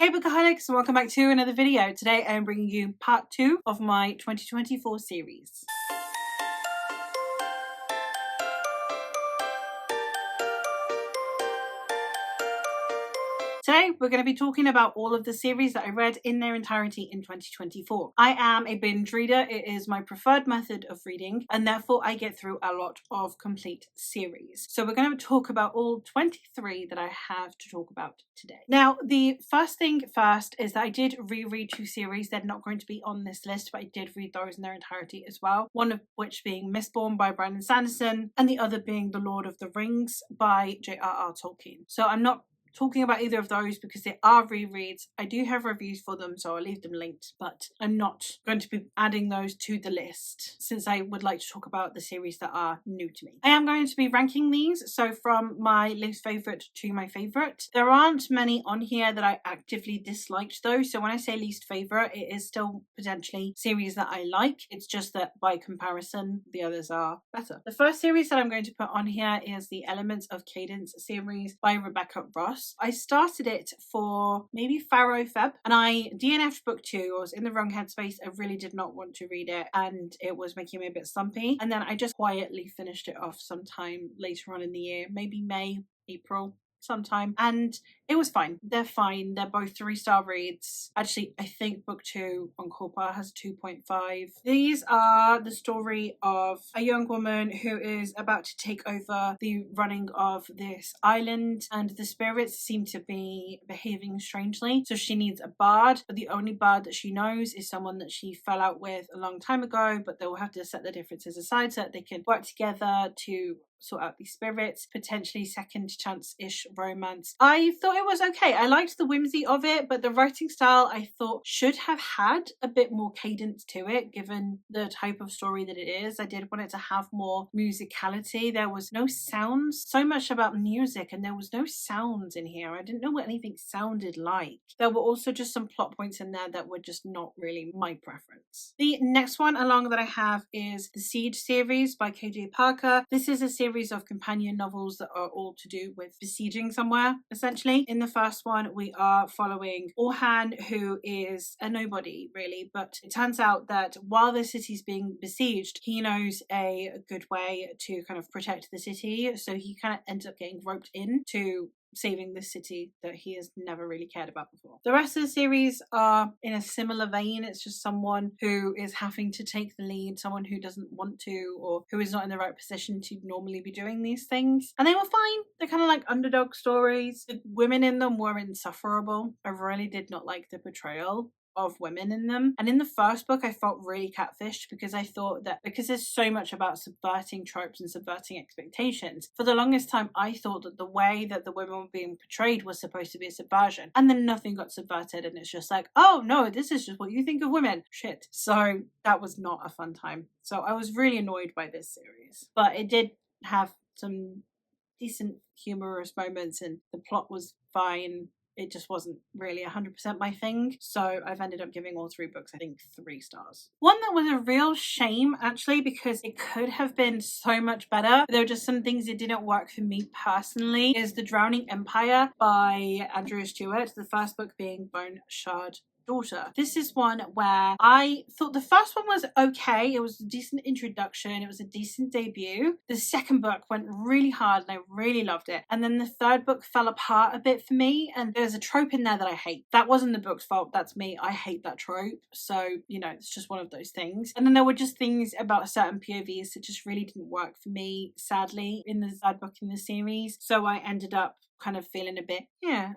Hey Bookaholics, and welcome back to another video. Today I am bringing you part 2 of my 2024 series. Today we're going to be talking about all of the series that I read in their entirety in 2024. I am a binge reader. It is my preferred method of reading, and therefore I get through a lot of complete series. So we're going to talk about all 23 that I have to talk about today. Now, the first thing first is that I did reread 2 series. They're not going to be on this list, but I did read those in their entirety as well. One of which being Mistborn by Brandon Sanderson, and the other being The Lord of the Rings by J.R.R. Tolkien. So I'm not talking about either of those because they are rereads. I do have reviews for them, so I'll leave them linked, but I'm not going to be adding those to the list since I would like to talk about the series that are new to me. I am going to be ranking these, so from my least favourite to my favourite. There aren't many on here that I actively disliked though, so when I say least favourite, it is still potentially series that I like. It's just that by comparison, the others are better. The first series that I'm going to put on here is the Elements of Cadence series by Rebecca Ross. I started it for maybe Feb, and I DNF'd book 2. I was in the wrong headspace. I really did not want to read it, and it was making me a bit slumpy. And then I just quietly finished it off sometime later on in the year, maybe May, April, sometime, and it was fine. They're fine. They're both 3-star reads. Actually, I think book 2 on Corpa has 2.5. These are the story of a young woman who is about to take over the running of this island, and the spirits seem to be behaving strangely. So she needs a bard, but the only bard that she knows is someone that she fell out with a long time ago, but they'll have to set their differences aside so that they can work together to sort out these spirits, potentially second chance-ish romance. I thought it was okay. I liked the whimsy of it, but the writing style I thought should have had a bit more cadence to it, given the type of story that it is. I did want it to have more musicality. There was no sounds, so much about music, and there was no sounds in here. I didn't know what anything sounded like. There were also just some plot points in there that were just not really my preference. The next one along that I have is the Siege series by KJ Parker. This is a series of companion novels that are all to do with besieging somewhere, essentially. In the first one, we are following Orhan, who is a nobody, really, but it turns out that while the city's being besieged, he knows a good way to kind of protect the city, so he kind of ends up getting roped into saving this city that he has never really cared about before. The rest of the series are in a similar vein. It's just someone who is having to take the lead, someone who doesn't want to, or who is not in the right position to normally be doing these things. And they were fine. They're kind of like underdog stories. The women in them were insufferable. I really did not like the portrayal of women in them. And in the first book, I felt really catfished because I thought that because there's so much about subverting tropes and subverting expectations, for the longest time I thought that the way that the women were being portrayed was supposed to be a subversion, and then nothing got subverted, and it's just like, oh no, this is just what you think of women. Shit. So that was not a fun time. So I was really annoyed by this series, but it did have some decent humorous moments and the plot was fine. It just wasn't really 100% my thing. So I've ended up giving all 3 books, I think, 3 stars. One that was a real shame, actually, because it could have been so much better. There were just some things that didn't work for me personally, is The Drowning Empire by Andrew Stewart. The first book being Bone Shard Daughter. This is one where I thought the first one was okay. It was a decent introduction. It was a decent debut. The second book went really hard and I really loved it. And then the third book fell apart a bit for me. And there's a trope in there that I hate. That wasn't the book's fault. That's me. I hate that trope. So, you know, it's just one of those things. And then there were just things about certain POVs that just really didn't work for me, sadly, in the third book in the series. So I ended up kind of feeling a bit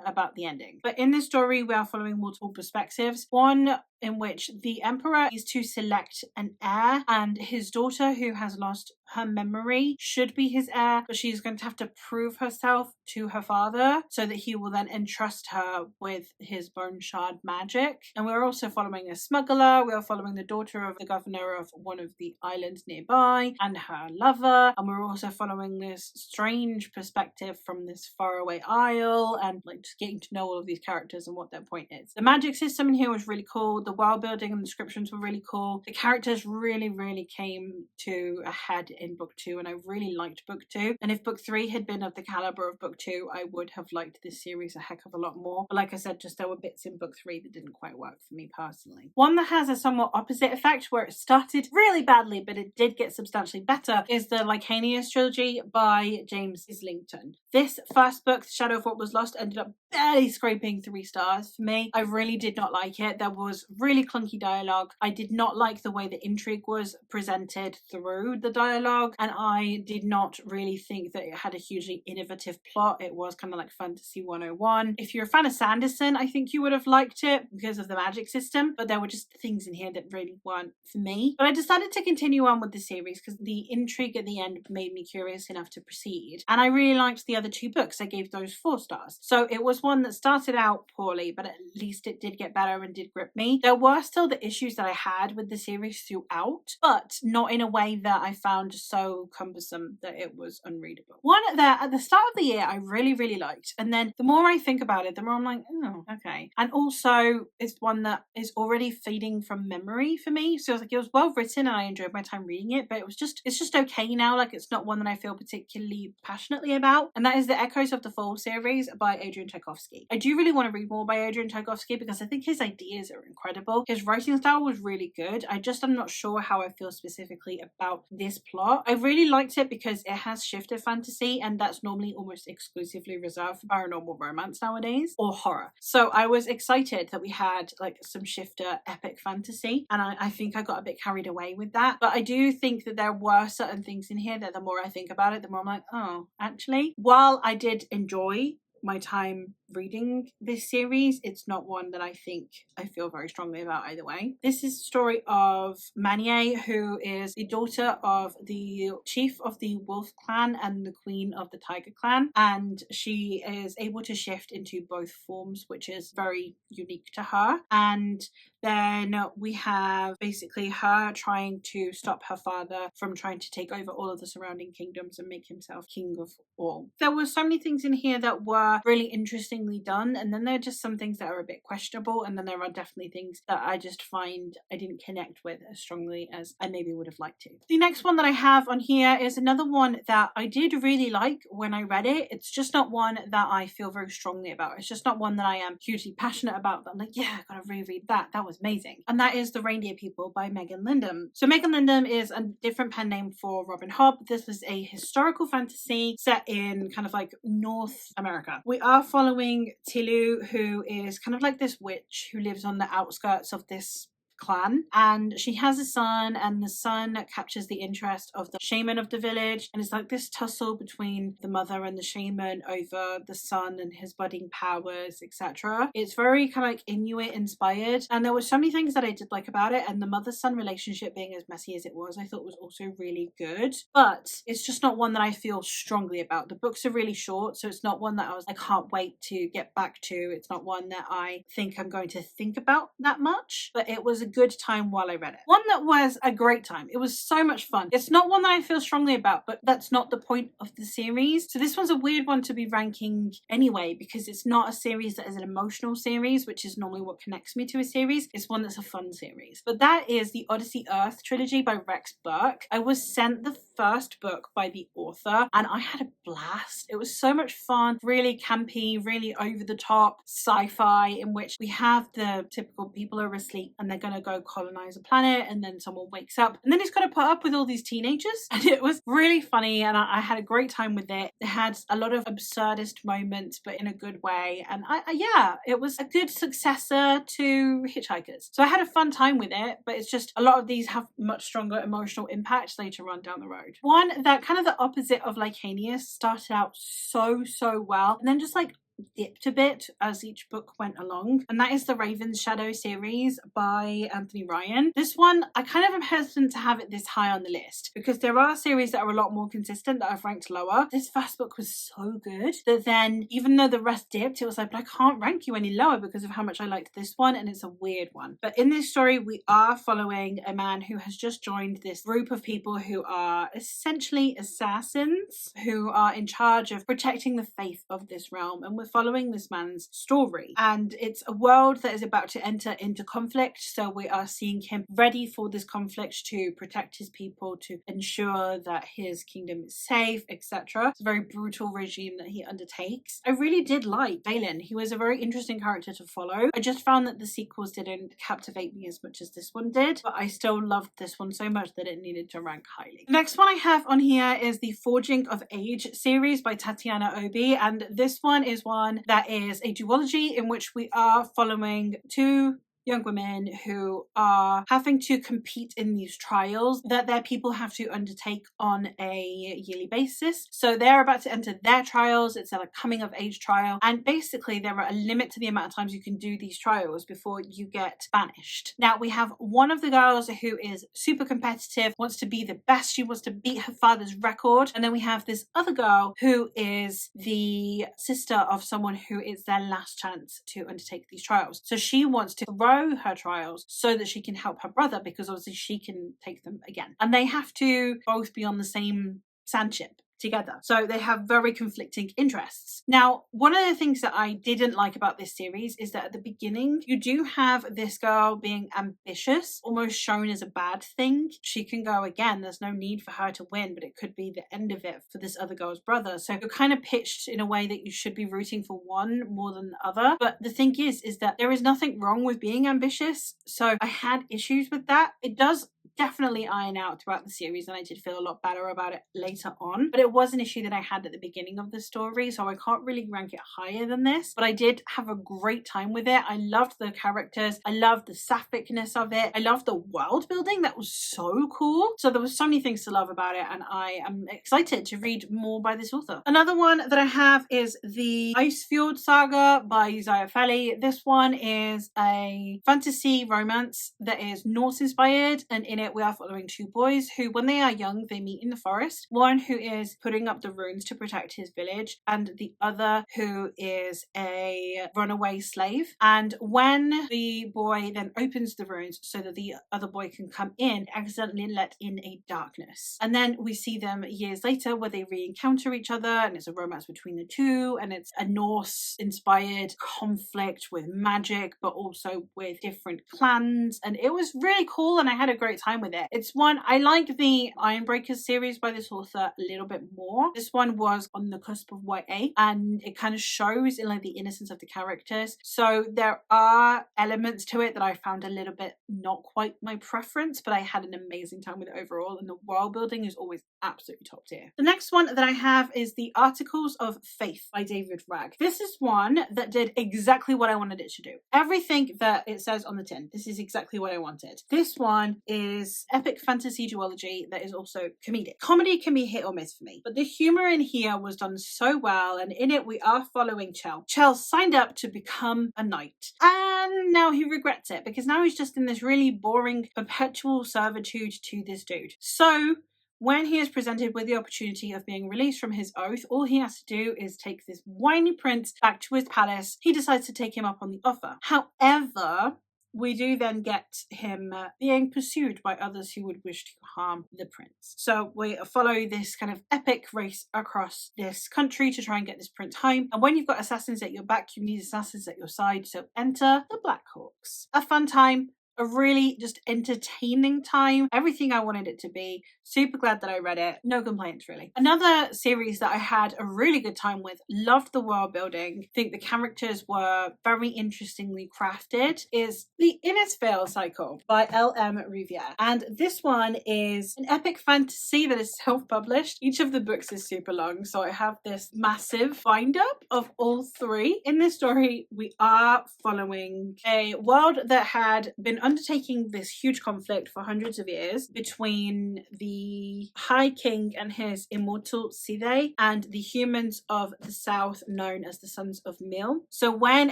about the ending. But in this story, we are following multiple perspectives. One in which the emperor is to select an heir, and his daughter, who has lost her memory, should be his heir, but she's going to have to prove herself to her father so that he will then entrust her with his bone shard magic. And we're also following a smuggler. We are following the daughter of the governor of one of the islands nearby and her lover. And we're also following this strange perspective from this faraway isle, and like just getting to know all of these characters and what their point is. The magic system in here was really cool. The The world building and descriptions were really cool. The characters really came to a head in book 2, and I really liked book 2. And if book 3 had been of the caliber of book 2, I would have liked this series a heck of a lot more. But like I said, just there were bits in book 3 that didn't quite work for me personally. One that has a somewhat opposite effect, where it started really badly but it did get substantially better, is the Lycanius trilogy by James Islington. This first book, The Shadow of What Was Lost, ended up barely scraping 3 stars for me. I really did not like it. There was really clunky dialogue. I did not like the way the intrigue was presented through the dialogue, and I did not really think that it had a hugely innovative plot. It was kind of like Fantasy 101. If you're a fan of Sanderson, I think you would have liked it because of the magic system, but there were just things in here that really weren't for me. But I decided to continue on with the series because the intrigue at the end made me curious enough to proceed, and I really liked the other 2 books. I gave those 4 stars. So it was one that started out poorly, but at least it did get better and did grip me. There were still the issues that I had with the series throughout, but not in a way that I found so cumbersome that it was unreadable. One that at the start of the year I really liked, and then the more I think about it, the more I'm like, oh, okay. And also it's one that is already fading from memory for me. So it was well written and I enjoyed my time reading it, but it's just okay now. Like, it's not one that I feel particularly passionately about, and that is The Echoes of the Fall series by Adrian Tchaikovsky. I do really want to read more by Adrian Tchaikovsky because I think his ideas are incredible. His writing style was really good. I'm not sure how I feel specifically about this plot. I really liked it because it has shifted fantasy, and that's normally almost exclusively reserved for paranormal romance nowadays, or horror. So I was excited that we had like some shifter epic fantasy, and I think I got a bit carried away with that. But I do think that there were certain things in here that the more I think about it, the more I'm like, oh, actually, while I did enjoy my time reading this series, it's not one that I think I feel very strongly about either way. This is the story of Manye, who is the daughter of the chief of the Wolf Clan and the queen of the Tiger Clan, and she is able to shift into both forms, which is very unique to her. And then we have basically her trying to stop her father from trying to take over all of the surrounding kingdoms and make himself king of all. There were so many things in here that were really interestingly done, and then there are just some things that are a bit questionable, and then there are definitely things that I just find I didn't connect with as strongly as I maybe would have liked to. The next one that I have on here is another one that I did really like when I read it. It's just not one that I feel very strongly about. It's just not one that I am hugely passionate about, but I'm like, yeah, I gotta reread that. That was amazing. And that is The Reindeer People by Megan Lindham. So Megan Lindham is a different pen name for Robin Hobb. This is a historical fantasy set in kind of like North America. We are following Tilu, who is kind of like this witch who lives on the outskirts of this clan, and she has a son, and the son captures the interest of the shaman of the village, and it's like this tussle between the mother and the shaman over the son and his budding powers, etc. It's very kind of like Inuit inspired, and there were so many things that I did like about it, and the mother-son relationship being as messy as it was, I thought was also really good, but it's just not one that I feel strongly about. The books are really short, so it's not one that I can't wait to get back to. It's not one that I think I'm going to think about that much, but it was a good time while I read it. One that was a great time. It was so much fun. It's not one that I feel strongly about, but that's not the point of the series. So this one's a weird one to be ranking anyway, because it's not a series that is an emotional series, which is normally what connects me to a series. It's one that's a fun series. But that is the Odyssey Earth trilogy by Rex Burke. I was sent the first book by the author, and I had a blast. It was so much fun, really campy, really over the top sci-fi, in which we have the typical people are asleep and they're going to go colonize a planet, and then someone wakes up and then he's got to put up with all these teenagers, and it was really funny, and I had a great time with it. It had a lot of absurdist moments, but in a good way, and yeah, it was a good successor to Hitchhikers. So I had a fun time with it, but it's just a lot of these have much stronger emotional impacts later on down the road. One that kind of the opposite of Lycanius started out so well, and then just like dipped a bit as each book went along, and that is the Raven's Shadow series by Anthony Ryan. This one, I kind of am hesitant to have it this high on the list because there are series that are a lot more consistent that I've ranked lower. This first book was so good that then, even though the rest dipped, it was like, but I can't rank you any lower because of how much I liked this one, and it's a weird one. But in this story, we are following a man who has just joined this group of people who are essentially assassins who are in charge of protecting the faith of this realm, and we're following this man's story. And it's a world that is about to enter into conflict, so we are seeing him ready for this conflict to protect his people, to ensure that his kingdom is safe, etc. It's a very brutal regime that he undertakes. I really did like Balin. He was a very interesting character to follow. I just found that the sequels didn't captivate me as much as this one did, but I still loved this one so much that it needed to rank highly. The next one I have on here is the Forging of Age series by Tatiana Obi, and this one is one that is a duology in which we are following two young women who are having to compete in these trials that their people have to undertake on a yearly basis. So they're about to enter their trials. It's a coming of age trial, and basically there are a limit to the amount of times you can do these trials before you get banished. Now we have one of the girls who is super competitive, wants to be the best. She wants to beat her father's record, and then we have this other girl who is the sister of someone who is their last chance to undertake these trials. So she wants to throw her trials so that she can help her brother, because obviously she can take them again. And they have to both be on the same sandship together. So they have very conflicting interests. Now, one of the things that I didn't like about this series is that at the beginning, you do have this girl being ambitious, almost shown as a bad thing. She can go again. There's no need for her to win, but it could be the end of it for this other girl's brother. So you're kind of pitched in a way that you should be rooting for one more than the other. But the thing is that there is nothing wrong with being ambitious. So I had issues with that. It does definitely iron out throughout the series, and I did feel a lot better about it later on, but it was an issue that I had at the beginning of the story, so I can't really rank it higher than this. But I did have a great time with it. I loved the characters, I loved the sapphic-ness of it, I loved the world building. That was so cool. So there was so many things to love about it, and I am excited to read more by this author. Another one that I have is the Icefjord Saga by Uzziah Feli. This one is a fantasy romance that is Norse inspired, and in it we are following two boys who, when they are young, they meet in the forest. One who is putting up the runes to protect his village, and the other who is a runaway slave. And when the boy then opens the runes so that the other boy can come in, accidentally let in a darkness. And then we see them years later where they re-encounter each other, and it's a romance between the two, and it's a Norse inspired conflict with magic but also with different clans, and it was really cool, and I had a great time with it. It's one, I like the Ironbreakers series by this author a little bit more. This one was on the cusp of YA, and it kind of shows in like the innocence of the characters. So there are elements to it that I found a little bit not quite my preference, but I had an amazing time with it overall, and the world building is always absolutely top tier. The next one that I have is the Articles of Faith by David Ragg. This is one that did exactly what I wanted it to do. Everything that it says on the tin, this is exactly what I wanted. This one is epic fantasy duology that is also comedic. Comedy can be hit or miss for me, but the humor in here was done so well, and in it we are following Chell. Chell signed up to become a knight, and now he regrets it because now he's just in this really boring perpetual servitude to this dude. So when he is presented with the opportunity of being released from his oath, all he has to do is take this whiny prince back to his palace. He decides to take him up on the offer. However, we do then get him being pursued by others who would wish to harm the prince. So we follow this kind of epic race across this country to try and get this prince home. And when you've got assassins at your back, you need assassins at your side. So enter the Blackhawks. A fun time. A really just entertaining time. Everything I wanted it to be. Super glad that I read it. No complaints, really. Another series that I had a really good time with, loved the world building, think the characters were very interestingly crafted, is the Innisfail Cycle by L.M. Riviere. And this one is an epic fantasy that is self-published. Each of the books is super long, so I have this massive bind-up of all three. In this story, we are following a world that had been undertaking this huge conflict for hundreds of years between the High King and his immortal Side and the humans of the south known as the Sons of Mil. So when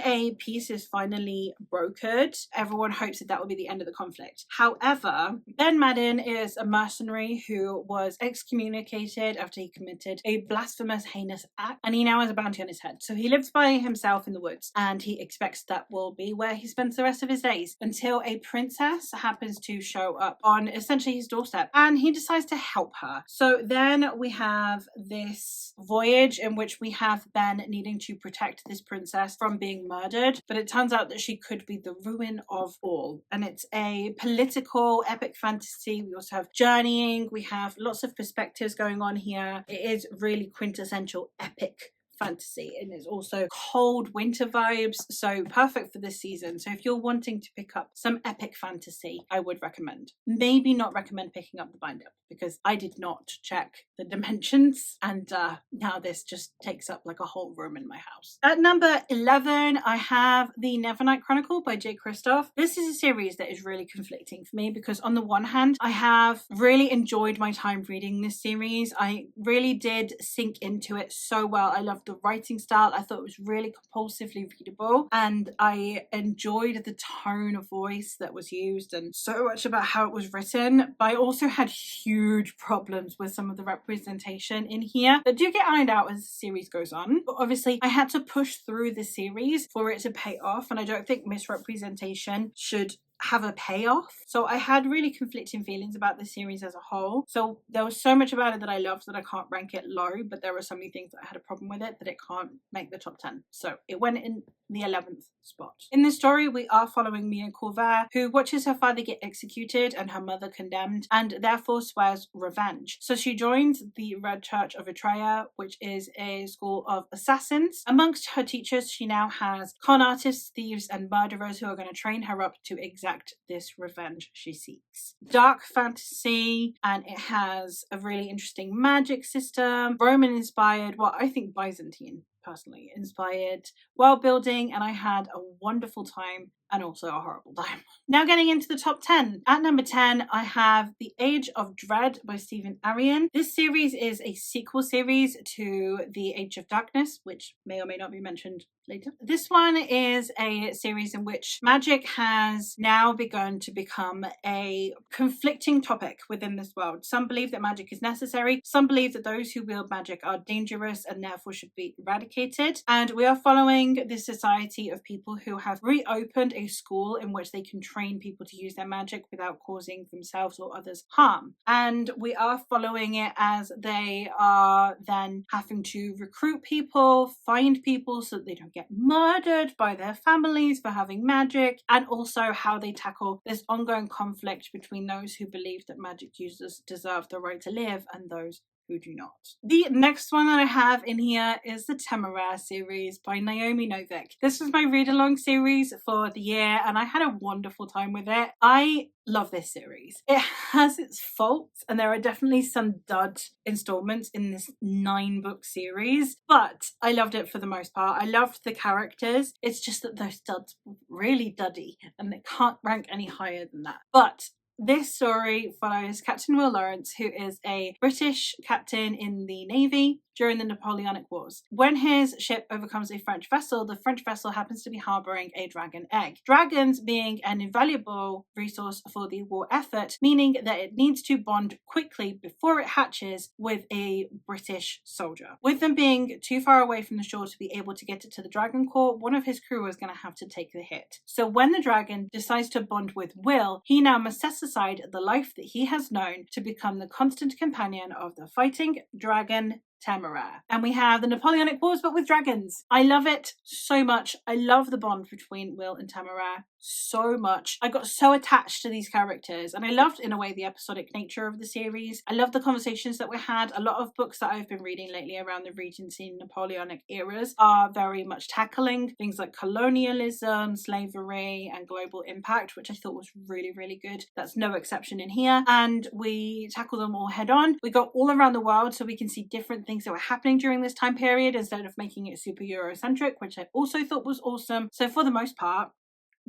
a peace is finally brokered, everyone hopes that that will be the end of the conflict. However, Ben Madden is a mercenary who was excommunicated after he committed a blasphemous, heinous act, and he now has a bounty on his head. So he lives by himself in the woods, and he expects that will be where he spends the rest of his days until a princess happens to show up on essentially his doorstep, and he decides to help her. So then we have this voyage in which we have Ben needing to protect this princess from being murdered, but it turns out that she could be the ruin of all. And it's a political epic fantasy. We also have journeying, we have lots of perspectives going on here. It is really quintessential epic fantasy, and it's also cold winter vibes, so perfect for this season. So if you're wanting to pick up some epic fantasy, I would recommend. Maybe not recommend picking up the binder, because I did not check the dimensions, and now this just takes up like a whole room in my house. At number 11, I have The Nevernight Chronicle by J. Kristoff. This is a series that is really conflicting for me, because on the one hand, I have really enjoyed my time reading this series. I really did sink into it so well. I loved the writing style. I thought it was really compulsively readable, and I enjoyed the tone of voice that was used and so much about how it was written. But I also had huge problems with some of the representation in here that do get ironed out as the series goes on. But obviously I had to push through the series for it to pay off, and I don't think misrepresentation should have a payoff. So I had really conflicting feelings about the series as a whole. So there was so much about it that I loved that I can't rank it low, but there were so many things that I had a problem with it that it can't make the top 10. So it went in the 11th spot. In this story, we are following Mia Corvair, who watches her father get executed and her mother condemned, and therefore swears revenge. So she joins the Red Church of Atreia, which is a school of assassins. Amongst her teachers, she now has con artists, thieves, and murderers who are going to train her up to exact this revenge she seeks. Dark fantasy, and it has a really interesting magic system, Roman inspired, well, I think Byzantine personally inspired world building, and I had a wonderful time and also a horrible time. Now getting into the top 10. At number 10, I have The Age of Dread by Stephen Arion. This series is a sequel series to The Age of Darkness, which may or may not be mentioned later. This one is a series in which magic has now begun to become a conflicting topic within this world. Some believe that magic is necessary. Some believe that those who wield magic are dangerous and therefore should be eradicated. And we are following this society of people who have reopened a school in which they can train people to use their magic without causing themselves or others harm. And we are following it as they are then having to recruit people, find people so that they don't get murdered by their families for having magic, and also how they tackle this ongoing conflict between those who believe that magic users deserve the right to live and those who do not. The next one that I have in here is the Temeraire series by Naomi Novik. This was my read-along series for the year, and I had a wonderful time with it. I love this series. It has its faults, and there are definitely some dud installments in this 9-book series, but I loved it for the most part. I loved the characters. It's just that those duds were really duddy, and it can't rank any higher than that. But this story follows Captain Will Lawrence, who is a British captain in the Navy during the Napoleonic Wars. When his ship overcomes a French vessel, the French vessel happens to be harboring a dragon egg. Dragons being an invaluable resource for the war effort, meaning that it needs to bond quickly before it hatches with a British soldier. With them being too far away from the shore to be able to get it to the dragon core, one of his crew is going to have to take the hit. So when the dragon decides to bond with Will, he now must set aside the life that he has known to become the constant companion of the fighting dragon Temeraire. And we have the Napoleonic Wars, but with dragons. I love it so much. I love the bond between Will and Temeraire so much. I got so attached to these characters, and I loved, in a way, the episodic nature of the series. I love the conversations that we had. A lot of books that I've been reading lately around the Regency and Napoleonic eras are very much tackling things like colonialism, slavery, and global impact, which I thought was really, really good. That's no exception in here. And we tackle them all head on. We go all around the world so we can see different things that were happening during this time period instead of making it super Eurocentric, which I also thought was awesome. So for the most part,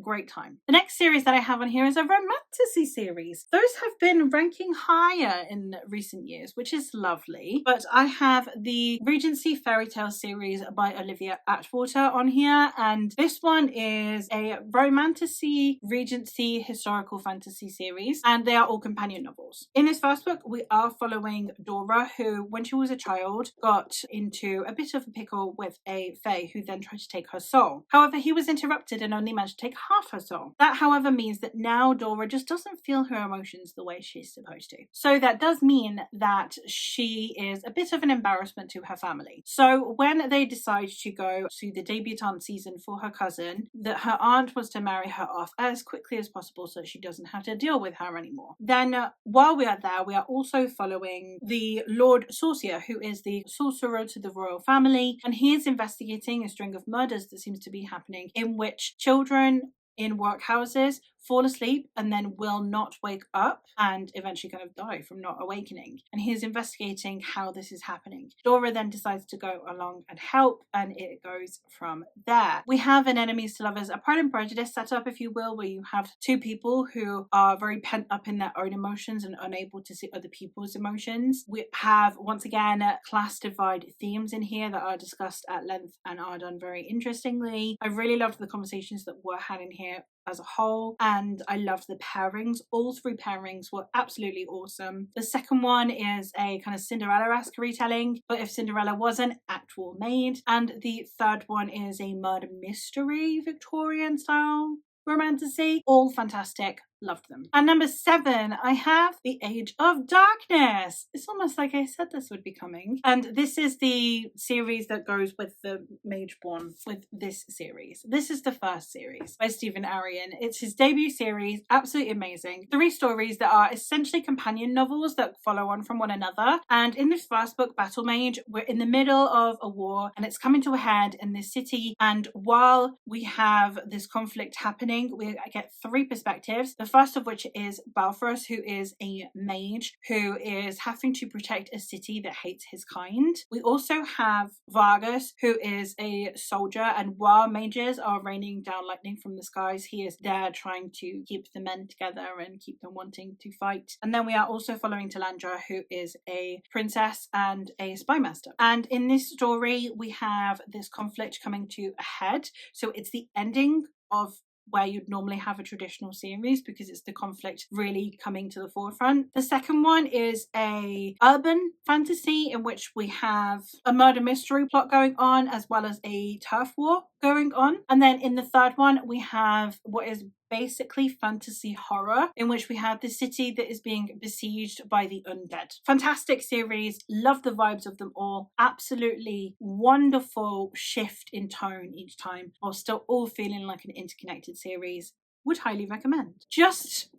great time. The next series that I have on here is a romantasy series. Those have been ranking higher in recent years, which is lovely. But I have the Regency Fairy Tale series by Olivia Atwater on here, and this one is a romantasy Regency historical fantasy series, and they are all companion novels. In this first book, we are following Dora, who, when she was a child, got into a bit of a pickle with a fae who then tried to take her soul. However, he was interrupted and only managed to take half her soul. That, however, means that now Dora just doesn't feel her emotions the way she's supposed to. So that does mean that she is a bit of an embarrassment to her family. So when they decide to go to the debutante season for her cousin, that her aunt was to marry her off as quickly as possible so she doesn't have to deal with her anymore. Then while we are there, we are also following the Lord Sorcier, who is the sorcerer to the royal family, and he is investigating a string of murders that seems to be happening in which children in workhouses fall asleep and then will not wake up and eventually kind of die from not awakening. And he's investigating how this is happening. Dora then decides to go along and help, and it goes from there. We have an enemies to lovers, a Pride and Prejudice setup, if you will, where you have two people who are very pent up in their own emotions and unable to see other people's emotions. We have, once again, class divide themes in here that are discussed at length and are done very interestingly. I really loved the conversations that were had in here as a whole, and I loved the pairings. All three pairings were absolutely awesome. The second one is a kind of Cinderella-esque retelling, but if Cinderella was an actual maid, and the third one is a murder mystery Victorian style romantasy. All fantastic. Loved them. And number 7, I have The Age of Darkness. It's almost like I said this would be coming. And this is the series that goes with the Mage one with this series. This is the first series by Stephen Arion. It's his debut series. Absolutely amazing. 3 stories that are essentially companion novels that follow on from one another. And in this first book, Battle Mage, we're in the middle of a war and it's coming to a head in this city. And while we have this conflict happening, we get 3 perspectives. The first of which is Balforos, who is a mage who is having to protect a city that hates his kind. We also have Vargas, who is a soldier, and while mages are raining down lightning from the skies, he is there trying to keep the men together and keep them wanting to fight. And then we are also following Talandra, who is a princess and a spy master. And in this story, we have this conflict coming to a head. So it's the ending of where you'd normally have a traditional series because it's the conflict really coming to the forefront. The second one is a urban fantasy in which we have a murder mystery plot going on as well as a turf war going on. And then in the third one, we have what is basically fantasy horror in which we have the city that is being besieged by the undead. Fantastic series. Love the vibes of them all. Absolutely wonderful shift in tone each time while still all feeling like an interconnected series. Would highly recommend.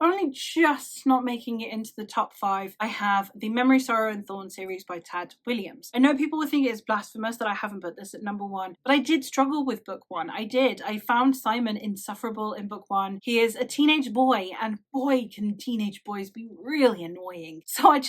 Only just not making it into the top 5, I have the Memory, Sorrow and Thorn series by Tad Williams. I know people will think it's blasphemous that I haven't put this at number 1, but I did struggle with book 1. I found Simon insufferable in book 1. He is a teenage boy, and boy can teenage boys be really annoying. So I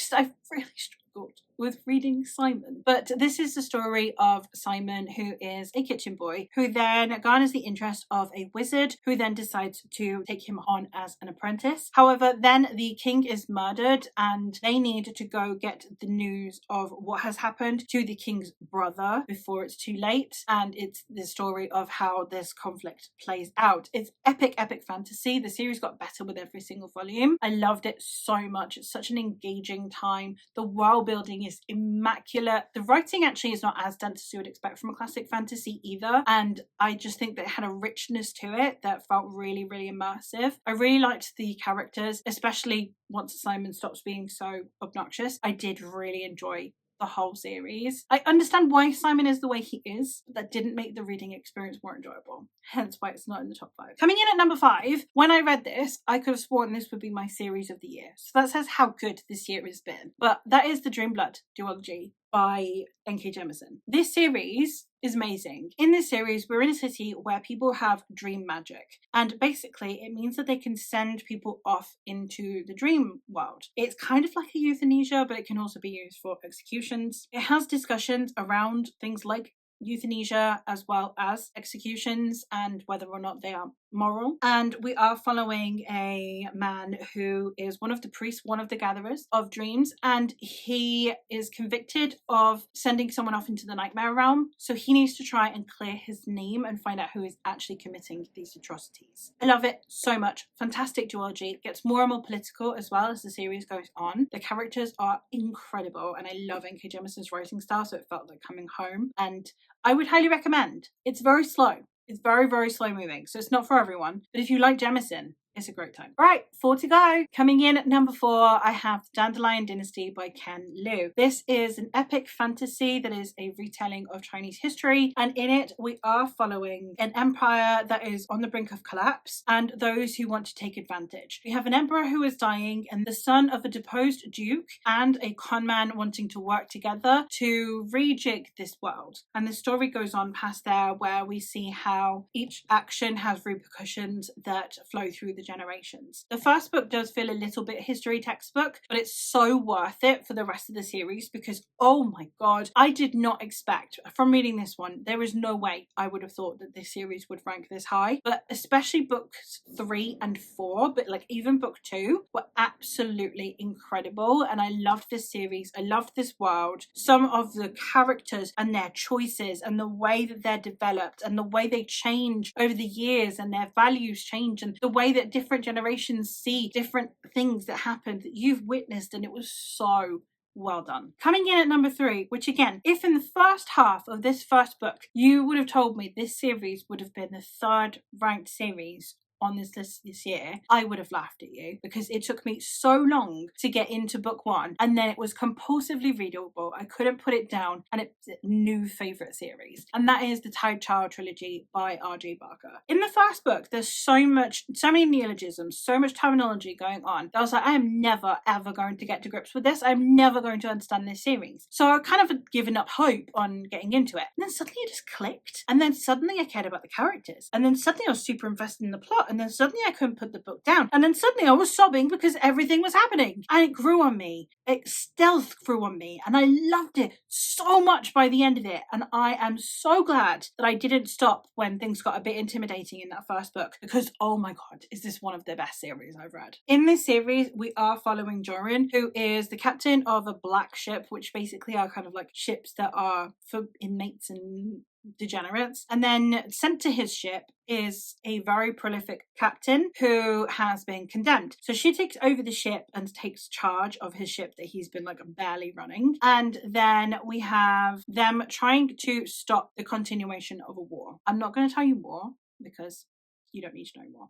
really struggled with reading Simon. But this is the story of Simon, who is a kitchen boy, who then garners the interest of a wizard, who then decides to take him on as an apprentice. However, then the king is murdered and they need to go get the news of what has happened to the king's brother before it's too late. And it's the story of how this conflict plays out. It's epic fantasy. The series got better with every single volume. I loved it so much. It's such an engaging time. The world building is immaculate. The writing actually is not as dense as you would expect from a classic fantasy either, and I just think that it had a richness to it that felt really, really immersive. I really liked the characters, especially once Simon stops being so obnoxious. I did really enjoy the whole series. I understand why Simon is the way he is, but that didn't make the reading experience more enjoyable. Hence why it's not in the top 5. Coming in at number 5, when I read this, I could have sworn this would be my series of the year. So that says how good this year has been. But that is the Dreamblood duology by N.K. Jemisin. This series is amazing. In this series, we're in a city where people have dream magic. And basically, it means that they can send people off into the dream world. It's kind of like a euthanasia, but it can also be used for executions. It has discussions around things like euthanasia as well as executions and whether or not they are moral. And we are following a man who is one of the priests, one of the gatherers of dreams, and he is convicted of sending someone off into the nightmare realm. So he needs to try and clear his name and find out who is actually committing these atrocities. I love it so much. Fantastic duology. It gets more and more political as well as the series goes on. The characters are incredible, and I love N.K. Jemisin's writing style, so it felt like coming home. And I would highly recommend. It's very slow. It's very, very slow moving, so it's not for everyone. But if you like Jemison, it's a great time. Right, 4 to go. Coming in at number 4, I have Dandelion Dynasty by Ken Liu. This is an epic fantasy that is a retelling of Chinese history, and in it we are following an empire that is on the brink of collapse and those who want to take advantage. We have an emperor who is dying and the son of a deposed duke and a conman wanting to work together to rejig this world. And the story goes on past there, where we see how each action has repercussions that flow through the generations. The first book does feel a little bit history textbook, but it's so worth it for the rest of the series because, oh my god, I did not expect from reading this one, there is no way I would have thought that this series would rank this high, but especially books 3 and 4, but like even book 2 were absolutely incredible, and I loved this series. I loved this world. Some of the characters and their choices and the way that they're developed and the way they change over the years and their values change and the way that different generations see different things that happened that you've witnessed, and it was so well done. Coming in at number 3, which again, if in the first half of this first book you would have told me this series would have been the 3rd ranked series on this list this year, I would have laughed at you because it took me so long to get into book 1 and then it was compulsively readable. I couldn't put it down and it's a new favourite series, and that is the Tide Child trilogy by R.J. Barker. In the first book there's so many neologisms, so much terminology going on that I was like, I am never ever going to get to grips with this. I'm never going to understand this series. So I kind of given up hope on getting into it, and then suddenly it just clicked, and then suddenly I cared about the characters, and then suddenly I was super invested in the plot, and then suddenly I couldn't put the book down, and then suddenly I was sobbing because everything was happening, and it grew on me. It stealth grew on me, and I loved it so much by the end of it, and I am so glad that I didn't stop when things got a bit intimidating in that first book, because oh my god, is this one of the best series I've read. In this series we are following Jorin, who is the captain of a black ship, which basically are kind of like ships that are for inmates and degenerates, and then sent to his ship is a very prolific captain who has been condemned. So she takes over the ship and takes charge of his ship that he's been like barely running, and then we have them trying to stop the continuation of a war. I'm not going to tell you more because you don't need to know more.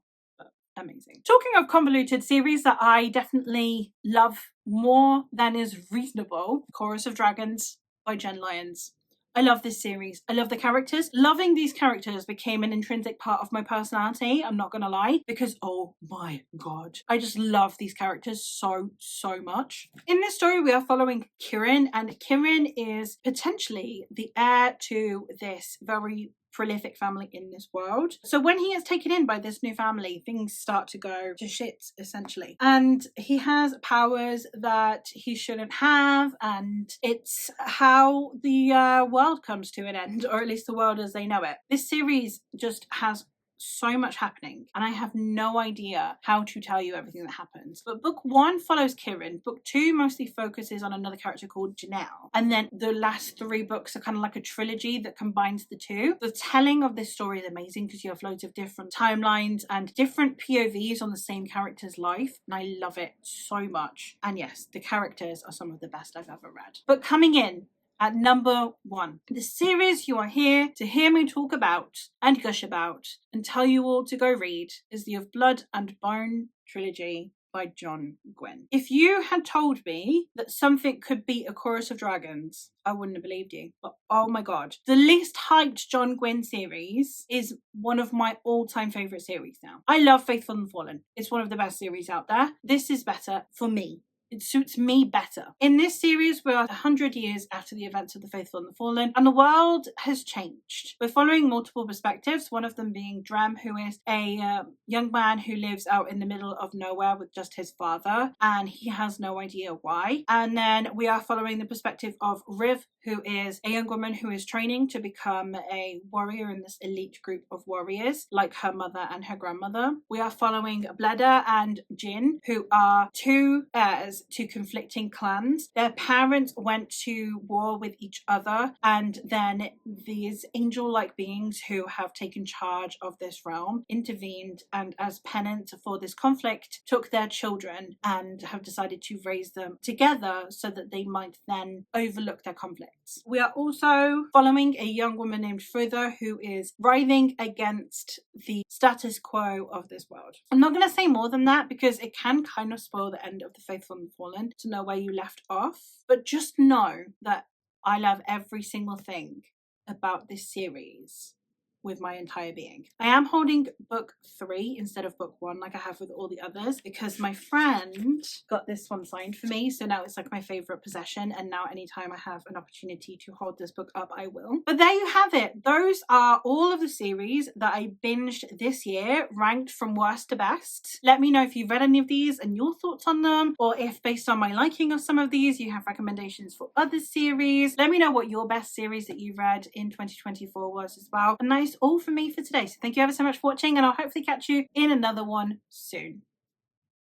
Amazing. Talking of convoluted series that I definitely love more than is reasonable, Chorus of Dragons by Jen Lyons. I love this series. I love the characters. Loving these characters became an intrinsic part of my personality, I'm not gonna lie, because oh my god, I just love these characters so much. In this story we are following Kirin, and Kirin is potentially the heir to this very prolific family in this world. So when he is taken in by this new family, things start to go to shit essentially, and he has powers that he shouldn't have, and it's how the world comes to an end, or at least the world as they know it. This series just has so much happening, and I have no idea how to tell you everything that happens. But book 1 follows Kirin, book 2 mostly focuses on another character called Janelle, and then the last 3 books are kind of like a trilogy that combines the two. The telling of this story is amazing because you have loads of different timelines and different POVs on the same character's life, and I love it so much. And yes, the characters are some of the best I've ever read. But coming in at number 1, the series you are here to hear me talk about and gush about and tell you all to go read is the Of Blood and Bone trilogy by John Gwynne. If you had told me that something could beat A Chorus of Dragons, I wouldn't have believed you. But oh my god, the least hyped John Gwynne series is one of my all-time favourite series now. I love Faithful and Fallen. It's one of the best series out there. This is better for me. It suits me better. In this series, we're 100 years after the events of the Faithful and the Fallen, and the world has changed. We're following multiple perspectives, one of them being Drem, who is a young man who lives out in the middle of nowhere with just his father, and he has no idea why. And then we are following the perspective of Riv, who is a young woman who is training to become a warrior in this elite group of warriors, like her mother and her grandmother. We are following Bleda and Jin, who are 2 heirs to conflicting clans. Their parents went to war with each other, and then these angel-like beings who have taken charge of this realm intervened, and as penance for this conflict took their children and have decided to raise them together so that they might then overlook their conflicts. We are also following a young woman named Frida who is writhing against the status quo of this world. I'm not going to say more than that because it can kind of spoil the end of The Faithful and Fallen to know where you left off, but just know that I love every single thing about this series with my entire being. I am holding book 3 instead of book 1 like I have with all the others because my friend got this one signed for me, so now it's like my favorite possession, and now anytime I have an opportunity to hold this book up I will. But there you have it. Those are all of the series that I binged this year, ranked from worst to best. Let me know if you've read any of these and your thoughts on them, or if based on my liking of some of these you have recommendations for other series. Let me know what your best series that you read in 2024 was as well. And that is all from me for today, so thank you ever so much for watching, and I'll hopefully catch you in another one soon.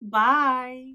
Bye.